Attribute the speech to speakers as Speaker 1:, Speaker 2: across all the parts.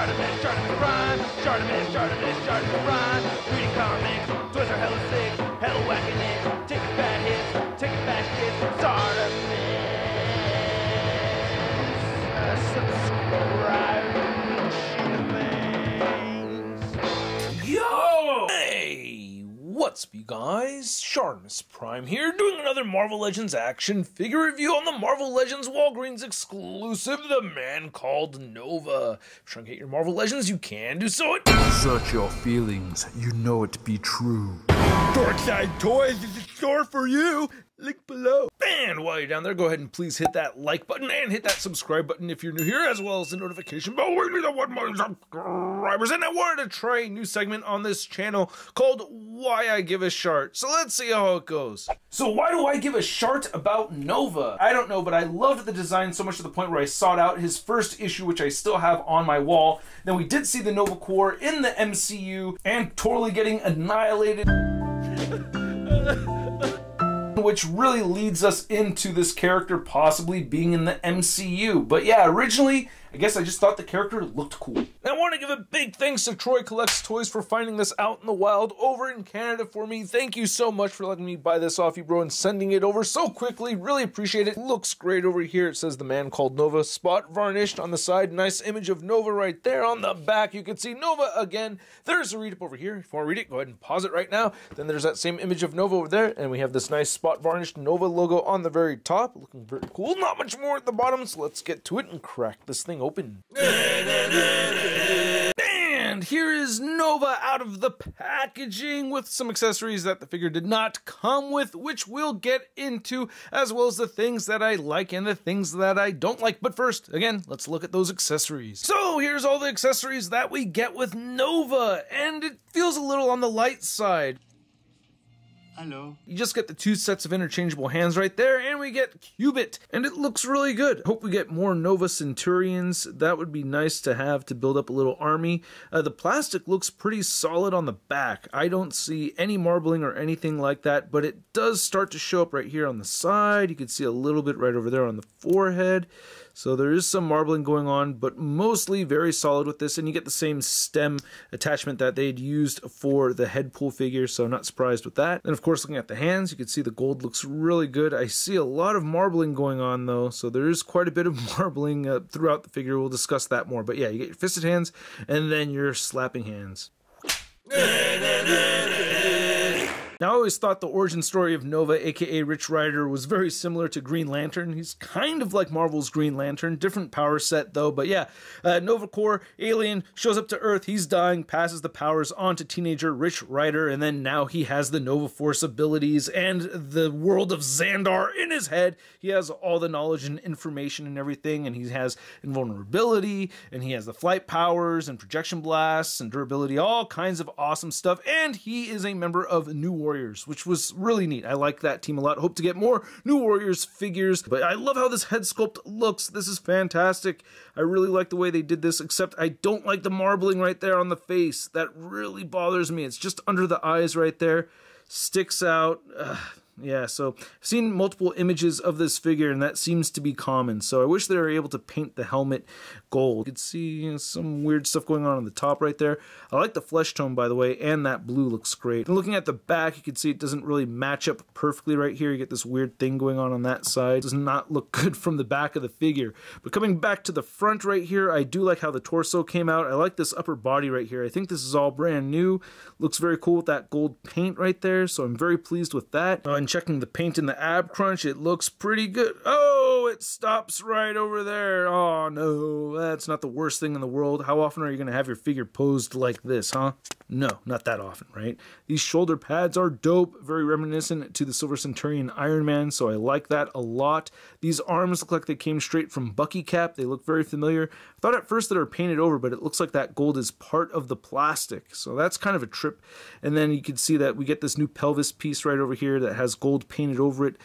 Speaker 1: ShartimusPrime, ShartimusPrime. Reading comics, toys are hella sick, hella whacking it. Taking bad hits, taking bad shit. Subscribe.
Speaker 2: Yo! Hey! What's up, you guys? ShartimusPrime here, doing another Marvel Legends action figure review on the Marvel Legends Walgreens exclusive, The Man Called Nova. If you're trying to get your Marvel Legends, you can do so at
Speaker 3: Search your feelings, you know it be true.
Speaker 4: Darkside Toys is a store for you. Link below.
Speaker 2: And while you're down there, go ahead and please hit that like button and hit that subscribe button if you're new here, as well as the notification bell. We need 1 million subscribers. And I wanted to try a new segment on this channel called Why I Give a Shart. So let's see how it goes. So why do I give a shart about Nova? I don't know, but I loved the design so much to the point where I sought out his first issue, which I still have on my wall. Then we did see the Nova Corps in the MCU and totally getting annihilated. Which really leads us into this character possibly being in the MCU. But yeah, originally, I guess I just thought the character looked cool. And I want to give a big thanks to Troy Collects Toys for finding this out in the wild over in Canada for me. Thank you so much for letting me buy this off you, bro, and sending it over so quickly. Really appreciate it. Looks great over here. It says The Man Called Nova. Spot varnished on the side. Nice image of Nova right there. On the back, you can see Nova again. There's a read-up over here. If you want to read it, go ahead and pause it right now. Then there's that same image of Nova over there, and we have this nice spot varnished Nova logo on the very top. Looking very cool. Not much more at the bottom, so let's get to it and crack this thing open. And here is Nova out of the packaging with some accessories that the figure did not come with, which we'll get into, as well as the things that I like and the things that I don't like. But first, again, let's look at those accessories. So here's all the accessories that we get with Nova, and it feels a little on the light side.
Speaker 4: Hello.
Speaker 2: You just get the 2 sets of interchangeable hands right there, and we get Cubit, and it looks really good. Hope we get more Nova Centurions. That would be nice to have to build up a little army. The plastic looks pretty solid on the back. I don't see any marbling or anything like that, but it does start to show up right here on the side. You can see a little bit right over there on the forehead. So there is some marbling going on, but mostly very solid with this, and you get the same stem attachment that they'd used for the Headpool figure, so not surprised with that. And of course, looking at the hands, you can see the gold looks really good. I see a lot of marbling going on though, so there is quite a bit of marbling throughout the figure. We'll discuss that more, but yeah, you get your fisted hands, and then your slapping hands. Now, I always thought the origin story of Nova, aka Rich Rider, was very similar to Green Lantern. He's kind of like Marvel's Green Lantern, different power set though, but yeah, Nova Corps, alien, shows up to Earth, he's dying, passes the powers on to teenager Rich Rider, and then now he has the Nova Force abilities and the world of Xandar in his head. He has all the knowledge and information and everything, and he has invulnerability, and he has the flight powers and projection blasts and durability, all kinds of awesome stuff, and he is a member of New Warriors, which was really neat. I like that team a lot. Hope to get more New Warriors figures, but I love how this head sculpt looks. This is fantastic. I really like the way they did this, except I don't like the marbling right there on the face. That really bothers me. It's just under the eyes right there. Sticks out. Yeah, so I've seen multiple images of this figure, and that seems to be common. So I wish they were able to paint the helmet gold. You can see some weird stuff going on the top right there. I like the flesh tone, by the way, and that blue looks great. And looking at the back, you can see it doesn't really match up perfectly right here. You get this weird thing going on that side. It does not look good from the back of the figure. But coming back to the front right here, I do like how the torso came out. I like this upper body right here. I think this is all brand new. Looks very cool with that gold paint right there, so I'm very pleased with that. And checking the paint in the ab crunch, it looks pretty good. Oh, it stops right over there. Oh no, that's not the worst thing in the world. How often are you going to have your figure posed like this, huh? No, not that often, right? These shoulder pads are dope, very reminiscent to the Silver Centurion Iron Man, so I like that a lot. These arms look like they came straight from Bucky Cap. They look very familiar. I thought at first that they were painted over, but it looks like that gold is part of the plastic, so that's kind of a trip. And then you can see that we get this new pelvis piece right over here that has gold painted over it.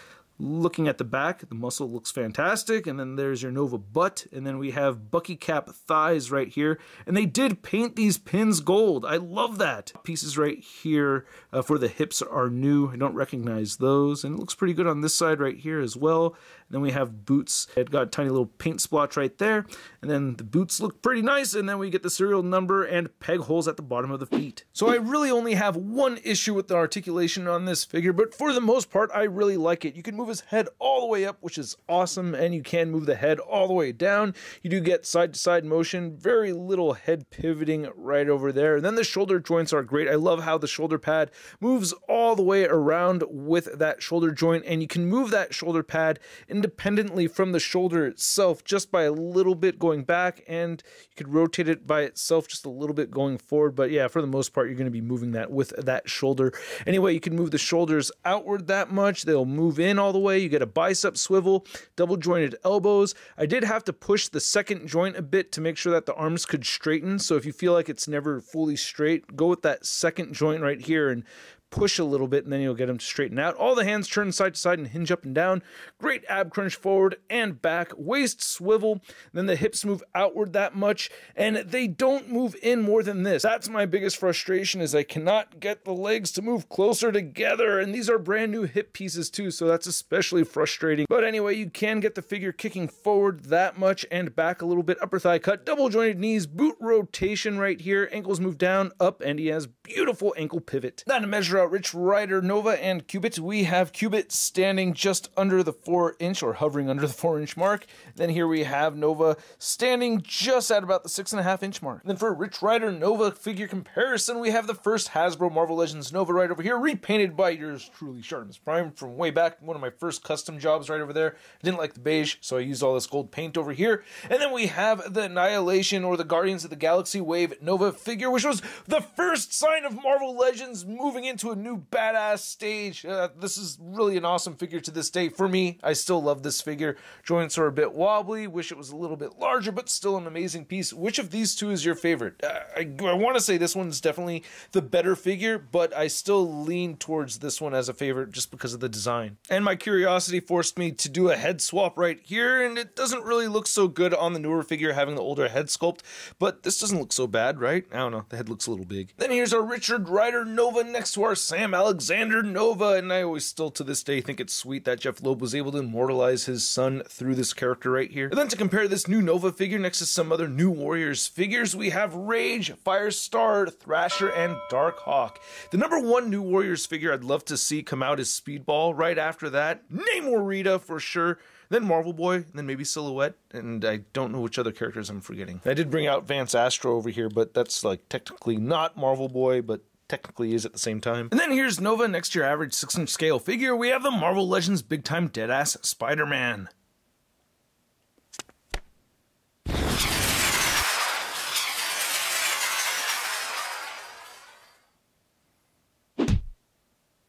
Speaker 2: Looking at the back, the muscle looks fantastic, and then there's your Nova butt, and then we have Bucky Cap thighs right here, and they did paint these pins gold. I love that. Pieces right here for the hips are new. I don't recognize those, and it looks pretty good on this side right here as well. And then we have boots. It got a tiny little paint splotch right there. And then the boots look pretty nice. And then we get the serial number and peg holes at the bottom of the feet. So I really only have one issue with the articulation on this figure, but for the most part, I really like it. You can move his head all the way up, which is awesome, and you can move the head all the way down. You do get side-to-side motion, very little head pivoting right over there. And then the shoulder joints are great. I love how the shoulder pad moves all the way around with that shoulder joint, and you can move that shoulder pad independently from the shoulder itself just by a little bit going back, and you could rotate it by itself just a little bit going forward. But yeah, for the most part, you're going to be moving that with that shoulder. Anyway, you can move the shoulders outward that much. They'll move in all the way. You get a bicep swivel, double jointed elbows. I did have to push the second joint a bit to make sure that the arms could straighten. So if you feel like it's never fully straight, go with that second joint right here and push a little bit, and then you'll get them to straighten out. All the hands turn side to side and hinge up and down. Great ab crunch forward and back. Waist swivel. Then the hips move outward that much, and they don't move in more than this. That's my biggest frustration, is I cannot get the legs to move closer together, and these are brand new hip pieces too, so that's especially frustrating. But anyway, you can get the figure kicking forward that much and back a little bit. Upper thigh cut, double jointed knees, boot rotation right here. Ankles move down, up, and he has beautiful ankle pivot. Now to measure out Rich Rider, Nova, and Cubit, we have Cubit standing just under the 4-inch, or hovering under the 4-inch mark. Then here we have Nova standing just at about the 6.5-inch mark. And then for Rich Rider Nova figure comparison, we have the first Hasbro Marvel Legends Nova right over here, repainted by yours truly, ShartimusPrime, from way back, one of my first custom jobs right over there. I didn't like the beige, so I used all this gold paint over here. And then we have the Annihilation, or the Guardians of the Galaxy Wave Nova figure, which was the first sign of Marvel Legends moving into a new badass stage. This is really an awesome figure to this day. For me, I still love this figure. Joints are a bit wobbly. Wish it was a little bit larger, but still an amazing piece. Which of these two is your favorite? I want to say this one's definitely the better figure, but I still lean towards this one as a favorite just because of the design. And my curiosity forced me to do a head swap right here, and it doesn't really look so good on the newer figure having the older head sculpt, but this doesn't look so bad, right? I don't know. The head looks a little big. Then here's our Richard Rider Nova next to our Sam Alexander Nova, and I always still to this day think it's sweet that Jeff Loeb was able to immortalize his son through this character right here. And then to compare this new Nova figure next to some other New Warriors figures, we have Rage, Firestar, Thrasher, and Darkhawk. The number one New Warriors figure I'd love to see come out is Speedball. Right after that, Namor Rita for sure. Then Marvel Boy, and then maybe Silhouette, and I don't know which other characters I'm forgetting. I did bring out Vance Astro over here, but that's like technically not Marvel Boy, but technically is at the same time. And then here's Nova next to your average 6-inch scale figure. We have the Marvel Legends Big Time Deadass Spider-Man.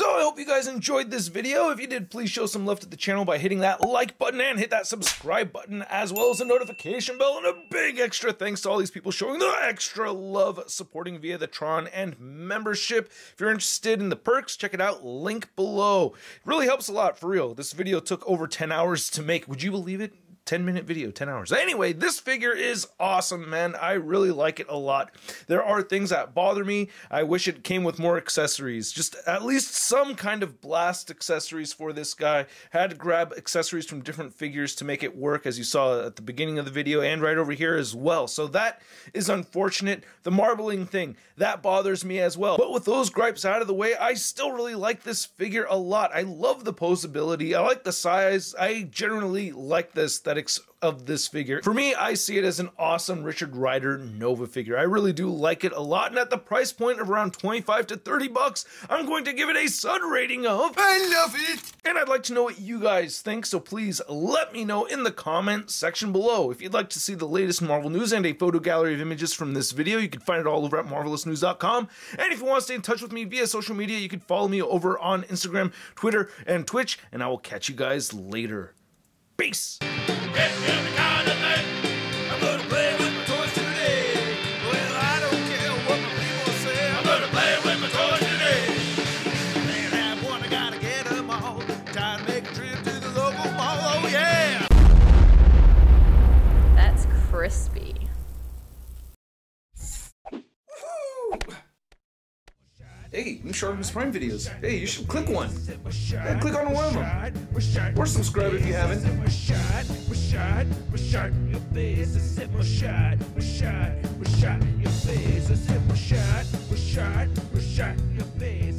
Speaker 2: I hope you guys enjoyed this video. If you did, please show some love to the channel by hitting that like button and hit that subscribe button, as well as the notification bell, and a big extra thanks to all these people showing the extra love supporting via the Tron and membership. If you're interested in the perks, check it out, link below. It really helps a lot, for real. This video took over 10 hours to make. Would you believe it? 10-minute video, 10 hours. Anyway, this figure is awesome, man. I really like it a lot. There are things that bother me. I wish it came with more accessories. Just at least some kind of blast accessories for this guy. Had to grab accessories from different figures to make it work, as you saw at the beginning of the video and right over here as well. So that is unfortunate. The marbling thing, that bothers me as well. But with those gripes out of the way, I still really like this figure a lot. I love the posability. I like the size. I generally like the aesthetics of this figure. For me, I see it as an awesome Richard Rider Nova figure. I really do like it a lot, and at the price point of around 25 to 30 bucks, I'm going to give it a Sud rating of
Speaker 4: I love it!
Speaker 2: And I'd like to know what you guys think, so please let me know in the comment section below. If you'd like to see the latest Marvel news and a photo gallery of images from this video, you can find it all over at marvelousnews.com. And if you want to stay in touch with me via social media, you can follow me over on Instagram, Twitter, and Twitch, and I will catch you guys later. Peace!
Speaker 1: I'm gonna play with my toys today. Well, I don't care what my people say. I'm gonna play with my toys today. Can't have one, I gotta get them all. Time to make a trip to the local mall. Oh yeah!
Speaker 5: That's crispy.
Speaker 1: Woo!
Speaker 2: Hey, new Shartimus Prime videos. Hey, you should click one. Yeah, click on one of them. Or subscribe if you haven't.
Speaker 1: Your face.